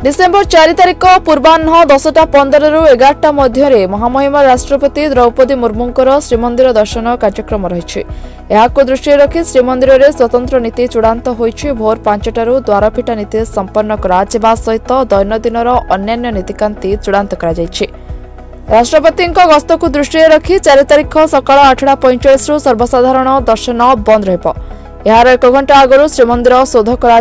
December 4 तारिख पूर्वाह 10:15 11 मध्य महामहिमा राष्ट्रपति द्रौपदी मुर्मुंकर श्रीमंदिर दर्शन कार्यक्रम रही दृष्टि रखी श्रीमंदिर में स्वतंत्र नीति चूड़ांत होईछि। भोर 5टारू द्वारफिटा नीति संपन्न करा सहित दैनंदिन अन्यान्य नीतिकांति चूड़ांत करा जायछि। राष्ट्रपति गस्त को दृष्टि रखी 4 तारिख सकाळ 8:45 सर्वसाधारण दर्शन बंद रहिबो। यार 1 घंटा आगु श्रीमंदिर शोध करा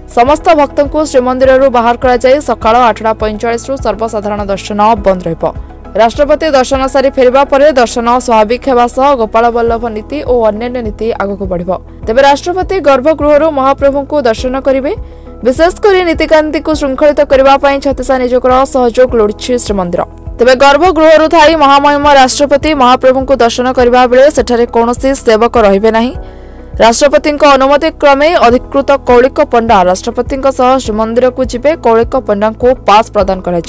समस्त भक्त को श्रीमंदिर बाहर कर सकाळ 8:45 सर्वसाधारण दर्शन बंद रहिबो। राष्ट्रपति दर्शन सारी फेरिबा परे दर्शन स्वाभाविक हेबा सह गोपाल वल्लभ नीति और अन्यान्य नीति आगक बढ़िबो। तेबे राष्ट्रपति गर्भगृह महाप्रभु को दर्शन करिवे। विशेषकर नीतिकांति को श्रृंखलित करबा पई छत्तीसा निजोगर सहयोग लोड़छि श्रीमंदिर। तेबे गर्भगृह थाई महामहिमा राष्ट्रपति महाप्रभु को दर्शन करबा बेले सेठारे कोनोसी सेवक रहिबे नाही। राष्ट्रपति अनुमति क्रमे अधिकृत कौलिक पंडा राष्ट्रपति श्रीमंदिर को जिबे। कौलिक पंडा को पास प्रदान कर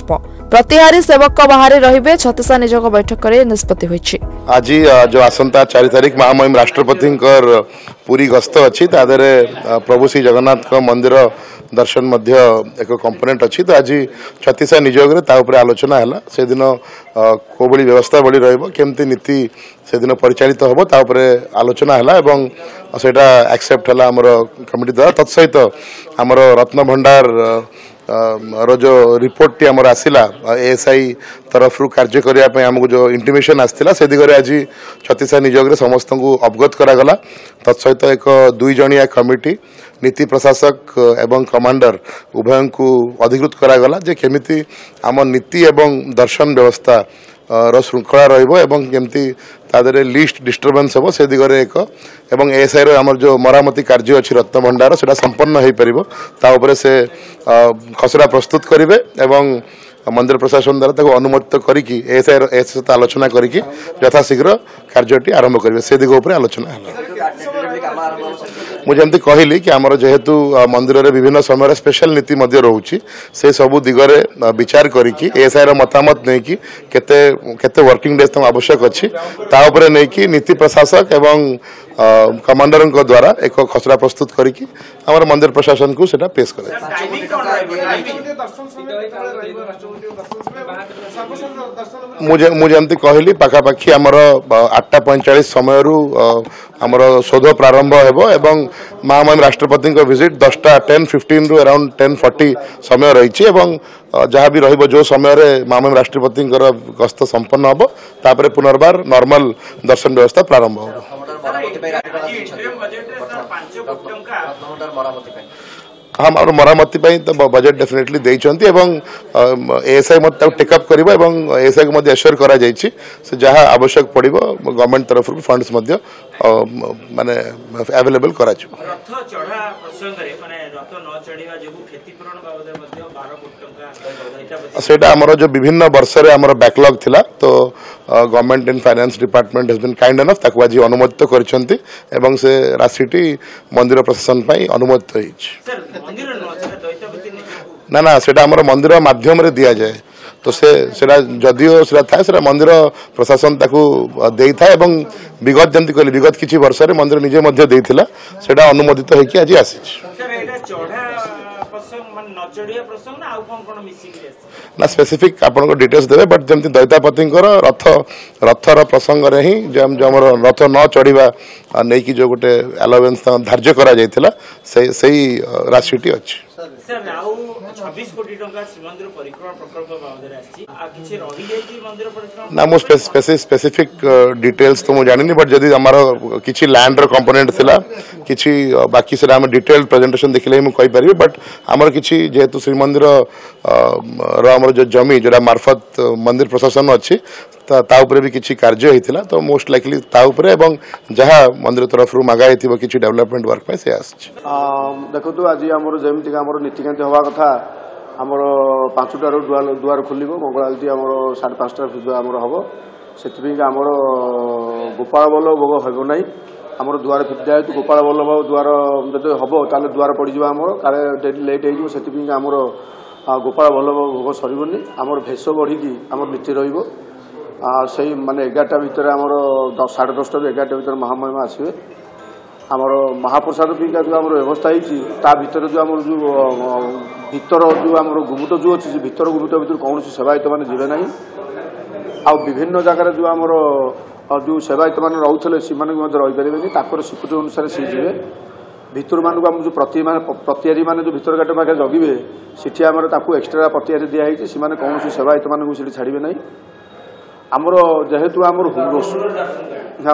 प्रतिहारी सेवक बाहर रहिबे। छत्तीसा निजोग बैठक में निष्पत्ति होईछि। आज जो आसंता 4 तारिख महामहिम राष्ट्रपति पूरी गस्त अच्छी तादरे प्रभु श्री जगन्नाथ मंदिर दर्शन मध्य एक कंपोनेंट अच्छी। तो आज छत्तीसा निजोग आलोचना है से दिन को बड़ी व्यवस्था बड़ी रमती नीति से दिन परिचालित हम तापर आलोचना है सेटा एक्सेप्ट है आमर कमिटी द्वारा। तत्सहित आमर रत्न भंडार रो जो रिपोर्ट टी आमर आसिला एएसआई तरफ कार्य करने आमको जो इंटिमेशन आसाला से दिगरे आज छत्तीसा निजोग समस्त को अवगत करागला। तत्सहित एक 2 जणिया कमिटी नीति प्रशासक एवं कमांडर उभय को अधिकृत करागला जे केमिति आम नीति एवं दर्शन व्यवस्था श्रृंखला रमती तादरे लिस्ट डिस्टर्बेंस हम से दिगरे एक एवं एएसआई आमर जो मरामती कार्य अच्छी रत्न भंडार से संपन्न हो पार से खसड़ा प्रस्तुत करेंगे एवं मंदिर प्रशासन द्वारा अनुमोदित करी एएसआई सहित आलोचना करी यथाशीघ्र कार्यटी आरंभ करेंगे से दिग उपर आलोचना है। मुझे एमती कहली कि आमर जेहेतु मंदिर में विभिन्न समय स्पेशल नीति रोचे से सबू दिगरे विचार करी एएसआई मतामत नहीं कि केते वर्किंग डेज आवश्यक अच्छी तापर नहीं नीति प्रशासक एवं कमांडर द्वारा एक खसड़ा प्रस्तुत करी आमर मंदिर प्रशासन को सेटा पेश करे। मुझे एमती कहली पाखापाखी आमर 8:45 समय आमर शोध प्रारंभ हेबो एवं महामहिम राष्ट्रपति विजिट 10:10-15 रु अराउंड 10:40 समय रही जहाँ भी रहिबो जो समय महामहिम राष्ट्रपति गस्त संपन्न हम तापर पुनर्बार नॉर्मल दर्शन व्यवस्था प्रारंभ हो। हाँ और मरामती तो बजेट डेफिनेटली देइछंती एवं एएसआई मत टेकअप करिबो एवं एएसआई को मध्य एश्योर करा जायछि से जहाँ आवश्यक पड़िबो गवर्नमेंट तरफ फंड्स मध्य माने अवेलेबल करा छि। रथ चढ़ा प्रसंग रे माने रथ न चढ़ीवा जेबु क्षतिपूरण बाबद मध्य 12 कोटी टंका सेटा हमरो जो विभिन्न वर्ष रे हमरो बैकलॉग थिला तो government and finance department has been kind enough ताकू आज अनुमोदित करछंती एवं से राशिटी मंदिर प्रशासन पई अनुमोदित होइछि। ना ना सेटा हमरो मंदिर माध्यम रे दिया जाए तो सेटा जदियो सेटा था सेटा मंदिर प्रशासन ताकू देई था एवं विगत जंती कहली विगत किछि वर्ष रे मंदिर निजे मध्य देइथिला सेटा अनुमोदित होइकी आज आसी ना स्पेसिफिक आपन डिटेल्स देबे बट जमती दैतापति रथर प्रसंग रे ही जमर रथ न चढ़ीवा नै कि जो गोटे अलावेंस धार्य करा जायतिला सेही राशिटी अछि। ना मो स्पेसिफिक डिटेल्स तो मुझे जानी बट जदि आमर किछि लैंड रो कंपोनेंट थिला किछि बाकी से आम डिटेल प्रेजेंटेशन देखिले मु कहि परिबे बट आमर किछि जेहेतु श्रीमंदिर आमर जो जमी जोड़ा मार्फत मंदिर प्रशासन अच्छी ता उपरे भी किछि कार्य होइतिला तो मोस्ट लाइकली ता उपरे एवं जहाँ मंदिर तरफ रु मागा हेतिबो किछि डेवलपमेंट वर्क पे से आछि। देखो तो आज आमर जेमति आमर नीतिकांति हवा कथा आमर 5टारू दुआर खोलिबो मंगल आलती आमर 5:30 सुधा आमर हबो सेति आमर गोपाल वल्लभ भोग हेबो नै आमर दुआर फिटा हेतु गोपाल वल्लभ दुआर जदि हबो ताले दुआर पड़ी जिवो आमर काले लेट हे जिवो सेति आमर गोपाल वल्लभ भोग सरीबनी आमर भेष बढ़ी आमर नीति रहिबो से माने 11टा भितर आमर 10:30 ରୁ 11टा भितर महामहिमा आसवे आमर महाप्रसाद पिका जो आम व्यवस्था होती भर जो आम जो भीतर जो आम गुमुट जो अच्छी भीतर गुमुट भर कौन सेवायत मैंने जीवे ना आ विभिन्न जगार जो आमर जो सेवायत मैंने रोते से रहीपर स्वीकृति अनुसार सी जी भीतर मानक आम जो प्रतियारी मैंने जो भीतर घाट पाखे जगिवे सीठी आम एक्सट्रा प्रतियारी दिखाई से कौन सेवायत मानक छाड़े ना आमर जेहेतु आम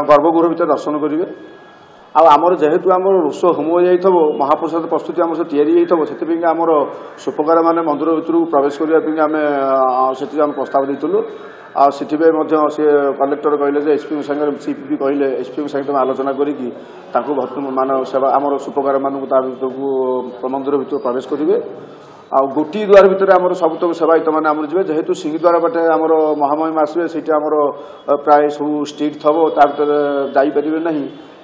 गर्भगृह भर दर्शन करेंगे आमर जेहेतु आम रोष होम हो जाइए महाप्रसाद प्रस्तुति आम से से आमर सुपकार मैंने मंदिर भर प्रवेश करने आम प्रस्ताव देलु से कलेक्टर कहले एसपी संगे सीपी भी कहले एसपी संगे तुम आलोचना करी मान सेवा आम सुपकार मानक मंदिर भर प्रवेश करेंगे आ गोटी द्वार भितर आम सबतक सेवायत मैंने आम जी जेहेतु सिंहद्वार बाटे आम महामहिम आसवे से प्राय सब स्ट्रीट थब ता जापर ना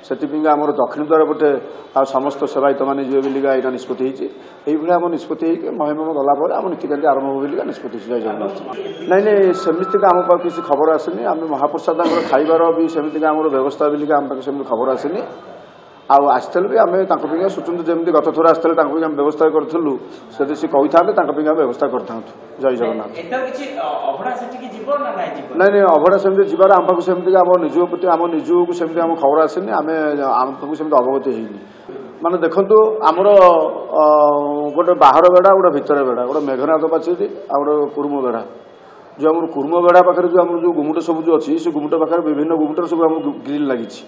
से आम दक्षिण द्वार पटे आ समस्त सेवायत मैंने जी बोलिका यहाँ निष्पत्ति होती आम निष्पत्ति महिम गलापर आम नीतिकांति आरंभ हो बोलिका निष्पत्ति जय जगन्नाथ नाई नाई सेमती आम पाक किसी खबर आसनी आम महाप्रसाद खाइबार भी सेमती आम व्यवस्था बोलिका आम पाक सेमती खबर आसनी आसते भी आम सूचना जमी गत थर आसते आम व्यवस्था करूँ से कही था व्यवस्था करता जय जगन्नाथ ना अभड़ा सेमती जीवार आम पाक सेमती आम निज प्रति आम निजक सेमती आम खबर आसनी आम पाक सेमती अवगत होनी माने देखु आमर गोटे बाहर बेड़ा गोटे भितर बेड़ा गोटे मेघनाथ पाचेरी आ गोटे कुर्म बेड़ा जो आम कुर्म बेड़ा पाखे जो आम जो गुमुट सब जो अच्छी से गुमुट पाखे विभिन्न गुमुटर सब आम ग्रिल लगी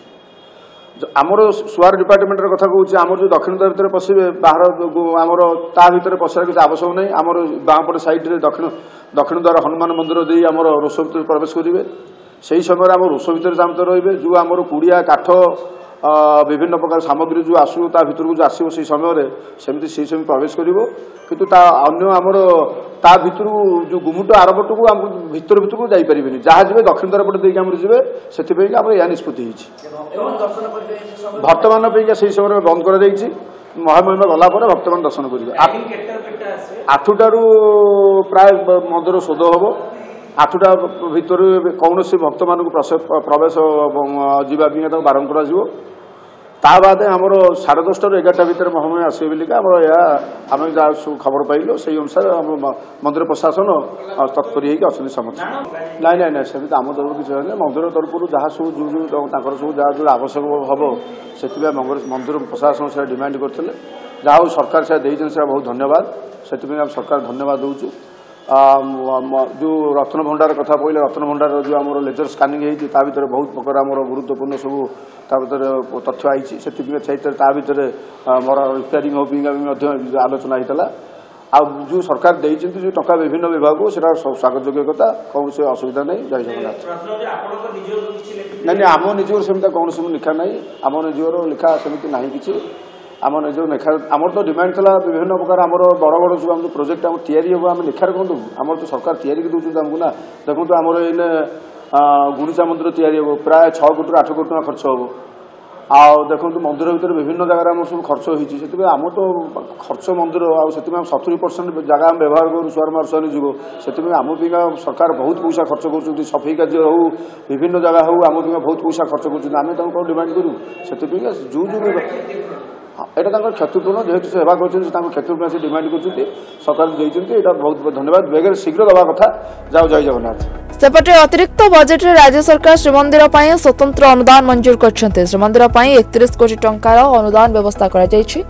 आमर सुआर डिपार्टमेंट कथा कहूँ आमर जो दक्षिण द्वार भर पशे बाहर आमर ता भर पशार किसी आवश्यक नहीं आमर बाँपटे साइड्रे दक्षिण द्वार हनुमान मंदिर दे आमर रोष भर प्रवेश करेंगे से ही समय आम रोष भर जामत रे जो आमर कुड़िया काठ विभिन्न प्रकार सामग्री जो आसू ता भर को जो आसो से समय सेमती से समय प्रवेश कर किंतु अन्य आमर ता भर जो गुमुट आरपट को आम भर को जापर जहाँ जी दक्षिण द्वार पटे देखिए आम जी से आम यह निष्पत्ति भक्तमान से समय बंद कर महामहिम गलापर भक्तमान दर्शन करेंगे 8टारू प्राय मंदिर शोध हम 8टा भर कौन भक्त मान प्रवेश जावाक बारण कर बाद आमर 10:30 11टा भितर महामहिम आसवे बोलिका आम जहाँ सब खबर पाइल से अनुसार मंदिर प्रशासन तत्पर होती समस्त ना ना ना सेमती आम तरफ किसी मंदिर तरफ जहाँ सब जो सब जहाँ जो आवश्यक हम से मंदिर प्रशासन से डिमांड करते जहाँ सरकार से बहुत धन्यवाद से सरकार धन्यवाद दूचु जो रत्न भंडार कथा कहले रत्न भंडार जो आम लेजर स्कानिंग होती भर बहुत प्रकार आम गुरुत्वपूर्ण सब तथ्य आई से मोर रिपेयरिंग हो आलोचना होता आ जो सरकार देती जो टका विभिन्न विभाग को स्वागत योग्य कथा कौन से असुविधा नहीं जय जगन्नाथ नहीं आम निजर सेमती कौन सब लिखा ना आम निजर लिखा सेमती ना कि आम निज लेखा आमर तो डिमांड था विभिन्न प्रकार आमर बड़ बड़ जो आम प्रोजेक्ट आम तैयारी हम आम लेखार कहूँ आमर तो सरकार तैयारी दूसरी आमको ना देखो आमर एने गुंडीचा मंदिर तैयारी हम प्राय 6 कोटी 8 कोटी टका खर्च हम आ देखो मंदिर भर विभिन्न जगह आम सब खर्च होती आम तो खर्च मंदिर आम 70% जगह आम व्यवहार करूँ सुआर मार्शल जुग से आम सरकार बहुत पैसा खर्च कर सफाई कार्य हो विभिन्न जगह हो आम बहुत पैसा खर्च कर डिमांड करूँ से जो यहाँ क्षतिपूर्ण जेहेतु सेवा कर क्षतिपूर्ण से डिमांड कर सरकार देते बहुत बहुत धन्यवाद बेगर शीघ्र दवा कथा जाओ जय जगन्नाथ सेपटे अतिरिक्त बजेट रे राज्य सरकार श्रीमंदिर ପାଇଁ स्वतंत्र अनुदान मंजूर करछन्ते श्रीमंदिर ପାଇଁ 31 कोटी टंकार अनुदान व्यवस्था करा जायछि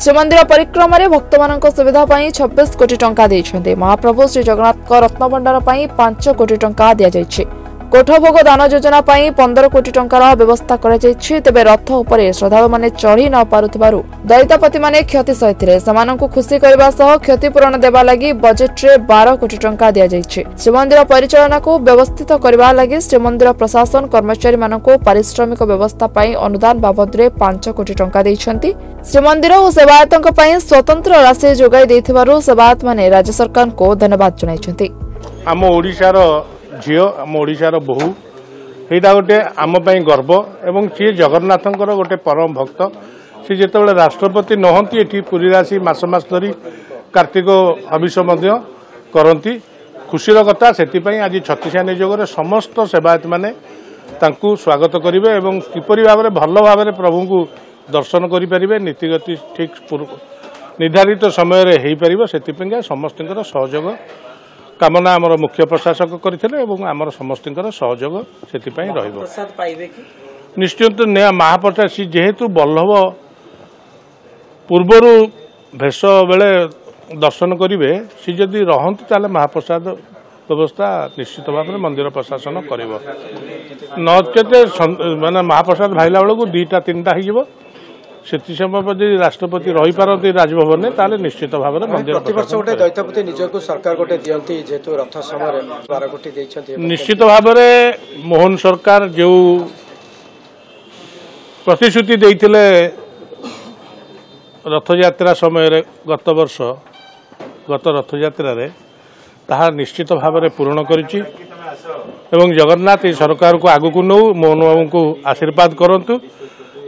श्रीमंदिर परिक्रमा रे भक्त मानक सुविधा ପାଇଁ 26 कोटी टंका दैछन्ते महाप्रभु श्री जगन्नाथ को रत्न भंडार ପାଇଁ 5 कोटी टंका दिया जायछि कोठभोग दान योजना ପାଇଁ 15 कोटी टंकार व्यवस्था करा जायछि तेबे रथ उपरे श्रद्धालु माने चढ़ी न पारुथिबारु दैतापति माने क्षति सहितरे समानंकु खुशी करबा सह क्षतिपूरण देबा लागि बजेट रे 12 कोटी टंका दिया जायछि श्रीमंदिर परिचालना को व्यवस्थित करबा लागि श्रीमंदिर प्रशासन कर्मचारी मानंकु पारिश्रमिक व्यवस्था ପାଇଁ अनुदान बाबद रे 5 कोटी टंका दैछन्ति श्रीमंदिर और सेवायतंक ପାଇଁ स्वतंत्र राशि जोगाई दैथिबारु सेवायत माने राज्य सरकार को धन्यवाद जणाइछन्ति आम ओडिशार झील आम ओडिशार बहु यहाँ गोटे आम गर्व एवं सी जगन्नाथंकर गोटे परम भक्त सी जिते राष्ट्रपति नहंती ये पुरी आसी मास मास धरी कार्तिक हविष करती खुशीर कथा से आज छत्तीसा नियोगरे समस्त सेवायत माने स्वागत करेंगे और किपरि भाव में भल भाव प्रभु को दर्शन करें नीतिगति ठीक निर्धारित समय से समस्त सहयोग कामना आमर मुख्य प्रशासक करते आमर समस्त सहयोग से निश्चित महाप्रसाद सी जेहेतु बल्लभ पूर्वर भेष बेले दर्शन करेंगे सी जदि रहती ताले महाप्रसाद व्यवस्था निश्चित भाव में मंदिर प्रशासन कर नचेत माने महाप्रसाद भाईला बेलू 2-3टा हो समय यदि राष्ट्रपति रही पारती राजभवन में ताले निश्चित भाव में मंदिर गोटे दैत्यपति निजक सरकार गोटे दियंती जेतु रथ समय 12 कोटी देइछन्ती निश्चित भाव में मोहन सरकार जो प्रतिश्रुति देइथिले रथयात्रा समय गत वर्ष गत रथयात्रा रे ताहा निश्चित भाव में पूरण करिछि एवं जगन्नाथ सरकार को आगु को नौ मोहन बाबू को आशीर्वाद करंतु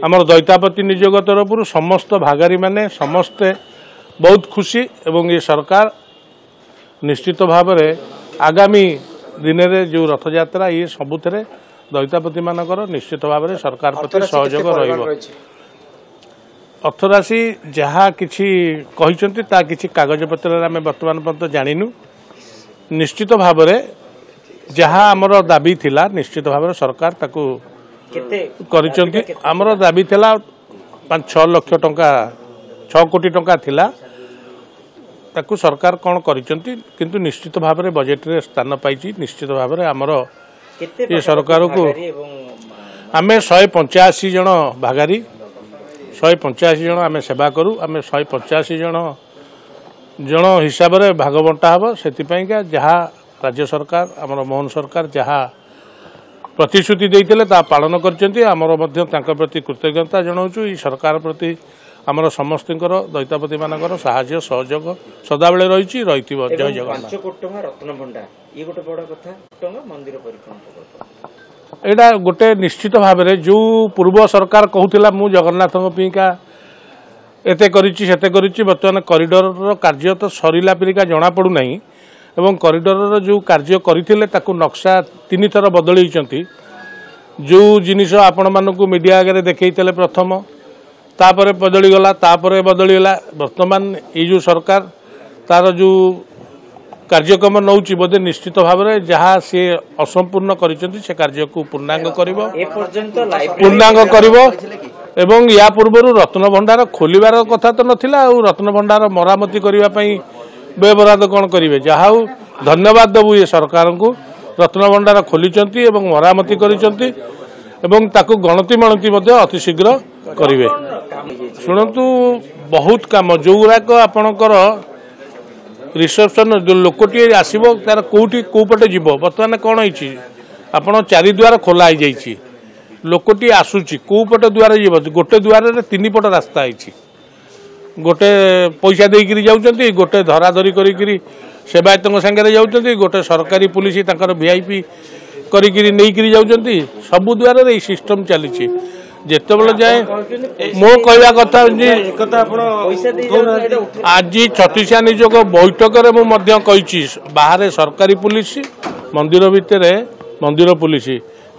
आमर दैतापति निजोग तरफ समस्त भागारी माने समस्ते बहुत खुशी एवं ये सरकार निश्चित भाव में आगामी दिन में जो रथयात्रा ये सबुथे दैतापति मानकर निश्चित भाव में सरकार प्रति सहयोग रहिबो अर्थराशि जहाँ किछि कहिसंती ता किछि कागज पत्र आम वर्तमान पर्यंत जानिनु निश्चित भाव में जहाँ आमर दाबी थिला निश्चित भाव में सरकार ताकू करिसंती आमर दाबी थिला 5-6 लाख टंका 6 कोटी टंका थिला ताकू सरकार कौन करिसंती किंतु निश्चित भाव में बजेट रे स्थान पाइछि निश्चित भाव में आमर ये सरकार को आमे 185 जन भागारी 185 जन आमे सेवा करू आमे 185 जन हिसाब से भाग बंटा हम से जहाँ राज्य सरकार आमर मोहन सरकार जहाँ प्रतिश्रुति देते पालन करमर प्रति कृतज्ञता जनाऊँ सरकार प्रति आमर समस्त दैतापति मानकर साहाय्य सहयोग सदाबले रही जय जगन्नाथ एटा गोटे निश्चित भाव में जो पूर्व सरकार कहूला मु जगन्नाथ पिका एते करिछि सेते करिछि बर्तमान कॉरिडोर कार्य तो सरिला परिका जना पड़ूना एवं कॉरिडोर जो कार्य करथिले ताकू नक्शा 3 थर बदलैछंती जो जिनिस आपण मानकू मीडिया आगे देखैतले प्रथम तापर बदली गला तापर बदली गला वर्तमान ये जो सरकार तार जो कार्यक्रम नौची बोधे निश्चित भाव में जहाँ सी असंपूर्ण करिसेंती से कार्य को पूर्णांग करिवो पूर्णांग करिवो एवं या पूर्व रत्न भंडार खोलिबार कथा तो नथिला रत्न भंडार मरामती करने व्यवराध कौन करेंगे जहाँ धन्यवाद देवु ये सरकार को रत्न भंडार खोली मरामती करिसेंती गणति मणति अति शीघ्र करेंगे शुणु बहुत कम जो गुराक आपणकर रिसेप्शन जो लोकटी आसो तार कौटी कौपटे जीव बर्तमान कौन होती आपड़ 4 द्वार खोला हो जाइए लोकटी आसूची कौपटे द्वार जीव गोटे द्वार 3 पट रास्ता है गोटे पैसा देकर जाऊँच गोटे धराधरी करी सेवायत सागर जाऊँच गोटे सरकारी पुलिस वीआईपी करी जाऊँच सबु द्वार ये सिस्टम चली जिते जाए मो कहवा कथा आज छत्तीसा निजोग बैठक में बाहर सरकारी पुलिस मंदिर भितर मंदिर पुलिस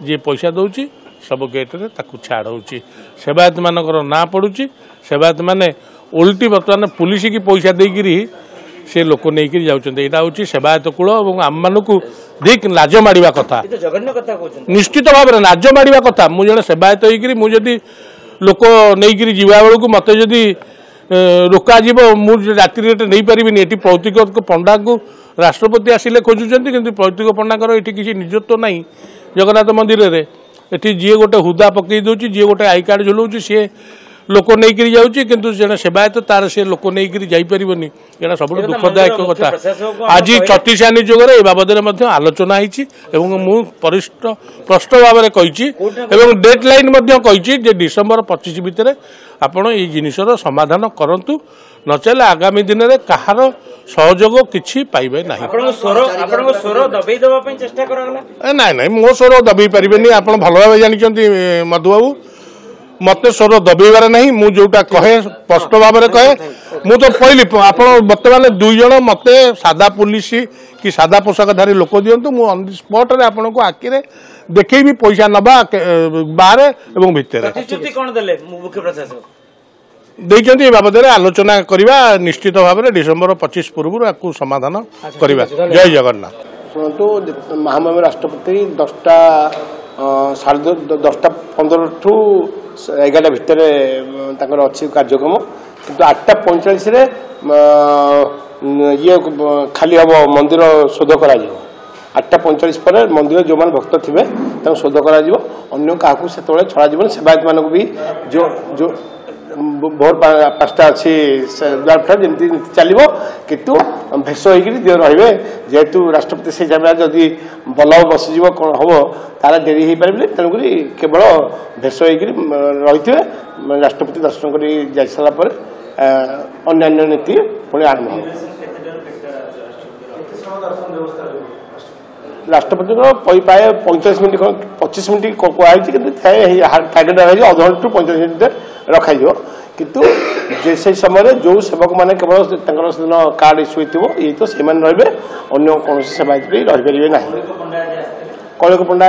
जी पैसा दौची सब गेट रे ताकू छाड़ होची सेवायत मानकर ना पड़ुची सेवायत माने उल्टी बर्तमान पुलिस की पैसा देकरी से लोक नहीं जाऊँच हूँ सेवायत कूल और आम मानक दिक लाज माड़ा कथा निश्चित भाव में लाज माड़ा कथा मुझे सेवायत होदी लोक नहीं जीवा बेलू मत जदि रोकाजी मुझे राति नहीं पारिनी ये प्रतीक पंडा को राष्ट्रपति आसिले खोजुंट कि प्रतीक पंडा ये किसी निजत्व ना जगन्नाथ मंदिर में ये जी गोटे हुदा पकई दूसरी जी गोटे आई कार्ड झुलाऊँ सी लोक नहीं जाऊँगी किंतु जड़े सेवायत तार से लोक नहीं जापरनि यहाँ सब दुखदायक कथा आज छत्तीसा निजोग ए बाबद में आलोचना होती स्पष्ट भाव में कही डेट लाइन कही डिसेम्बर 25 भितर आपण ये जिनसर समाधान करूँ नचले आगामी दिन में कहार सहयोग किसी पाइबे ना ना मो स्वर दबे पारे आप भल भाव जानते मधुबाबू मत स्वर दबेबार नहीं मु जोटा कहे स्पष्ट भाव में कहे मु तो कहली आप बर्तमान 2 जन मत सादा पुलिस कि सादा पोशाकधारी लोक दिंतु मुझे ऑन द स्पॉट रे आपन को आखिरे देखी पैसा नबा बाहर एवं भितर देखते बाबद आलोचना करवा निश्चित भाव में डिसेम्बर 25 पूर्व आपको समाधान करवा। जय जगन्नाथ। शुणु महामहिम राष्ट्रपति 10टा 10:15 ठू 11 भितर अच्छी कार्यक्रम किंतु 8:45 ये खाली हम मंदिर शोध कर 8:45 पर मंदिर जो मैंने भक्त थे शोध कर अन्य क्या से छड़ा सेवायत मानक भी जो भोर 5टा अच्छी जमी चलो कितु भेष हो रे जेहेतु राष्ट्रपति से जगह जदि बल बसीज कौन हम तार डेरी हो पारे तेणुक केवल भेष हो राष्ट्रपति दर्शन कर जा सारापर अन्य नीति पुणी आरंभ हो। राष्ट्रपति प्राय 45 मिनट 25 मिनट कहुई कि टार्गेट अधघंटा टू 45 मिनट रखा किंतु से समय जो सेवक मैंने केवल कार्ड इश्यू हो ये तो से रे अन्य कौन सेवायत भी रहीपर ना। कलिक पंडा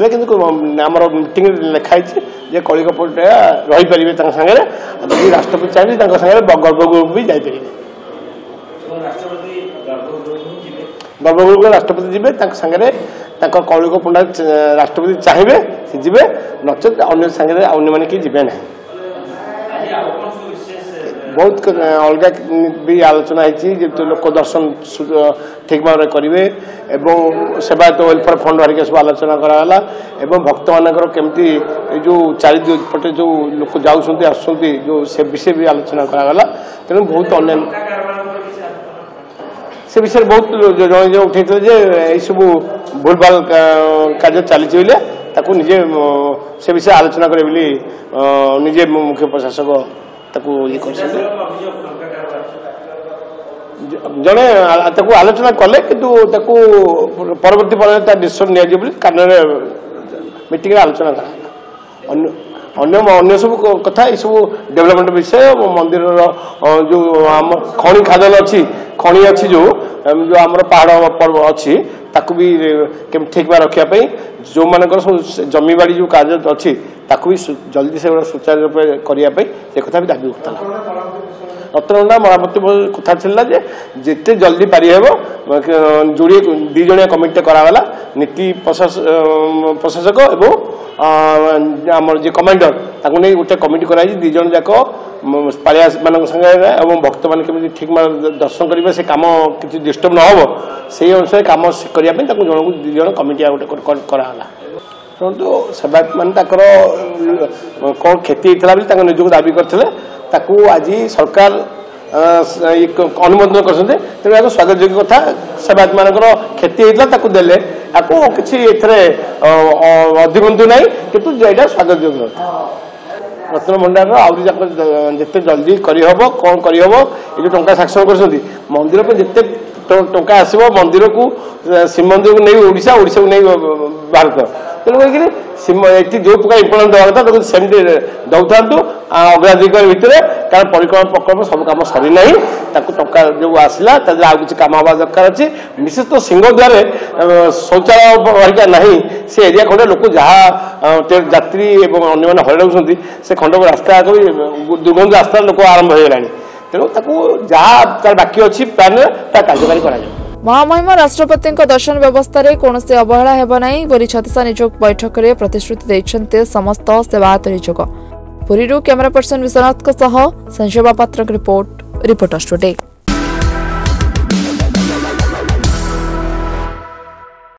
थे कि मीटिंग लिखाई जे कलिक पंडा रहीपर सागर यदि राष्ट्रपति चाहिए गर्भगृह भी जापर गर्भगृह राष्ट्रपति जी सागर कलिक पंडा राष्ट्रपति चाहिए सी जी नचेत अन्य सागर अन्य मैंने कि जी ना। बहुत अलग भी आलोचना होती लोक दर्शन ठीक भाव में करेंगे एवं सेवायत वेलफेयर फंड हरिका सब आलोचना कराला एवं भक्त मानकर केमती जो चारिपटे जो लोक जाऊँच आसुँच जो से विषय भी आलोचना कराला तेणु बहुत अन्य से विषय बहुत जन जो उठे ये सब भूल भाल कार्य चली निजे से विषय आलोचना करे निजे मुख्य प्रशासक जड़े आलोचना कले किंतु परवर्ती पर डिसीजन नि मीटिंग आलोचना अन्य सब कथा ये सब डेवलपमेंट विषय मंदिर जो आम खनि खादल अच्छी खनि अच्छी जो आम पहाड़ पर्व अच्छी ताकू भी ठीक भाव रखापी जो मानकर जमी बाड़ी जो कार्य अच्छी ताकू भी जल्दी से सुचारू रूप करने से कथा भी दाबी उठता। रत्नभंडार मरामती कथा था जिते जल्दी पारि जोड़े 2 जणिया कमिटी कराला नीति प्रशासक एवं आम जो कमांडर नहीं गोटे कमिटी कराई 2 जन जाक पालिया मान संगे भक्त मान केमी ठीक दर्शन करेंगे से कम किसी डिस्टर्ब न हो से अनुसार कम करने जन को 2 जन कमिटी गोटे कराला। शुणु सेवायत मान कौन क्षति होता है निजक दाबी करते आज सरकार अनुमोदन कर तेणु स्वागत योग्य कथा सेवायत मान क्षति होता देले किसी अधिकंतु ना कि यहाँ स्वागत योग्य रत्नभंडार आते जल्दी करहब कौन करहब ये जो टंका साक्षर कर मंदिर पर जिते टंका आसो मंदिर को श्रीमंदिर को नहीं ओडिशा को नहीं भारत तेणुक ये जो प्रकार इम्पोर्टेंट देवा कथा सेमती दौता अग्राधिकार भितर कारण परिक्रमा प्रकल्प सब कम सरीना टंका जो आसला आउ किसी कम हवा दरकार अच्छी विशेष तो सिंहद्वार शौचालय रहीका ना से एरिया खंडे लोक जहाँ यात्री और अन्य हईराऊँ से खंड रास्ता दुर्गंध रास्ता लोक आरंभ हो गलानी तेणु जहाँ तार बाकी अच्छी प्लान कार्यकारी करा महामहिम राष्ट्रपति दर्शन व्यवस्था रे कौनसी अवहेला हेबा नहीं बोली छत्तीसा निजोग बैठक रे प्रतिश्रुति दैछन्ते समस्त सेवायत निजोग। पुरीरू कैमरा पर्सन विश्वनाथ संजय पात्र रिपोर्ट रिपोर्टर्स टुडे।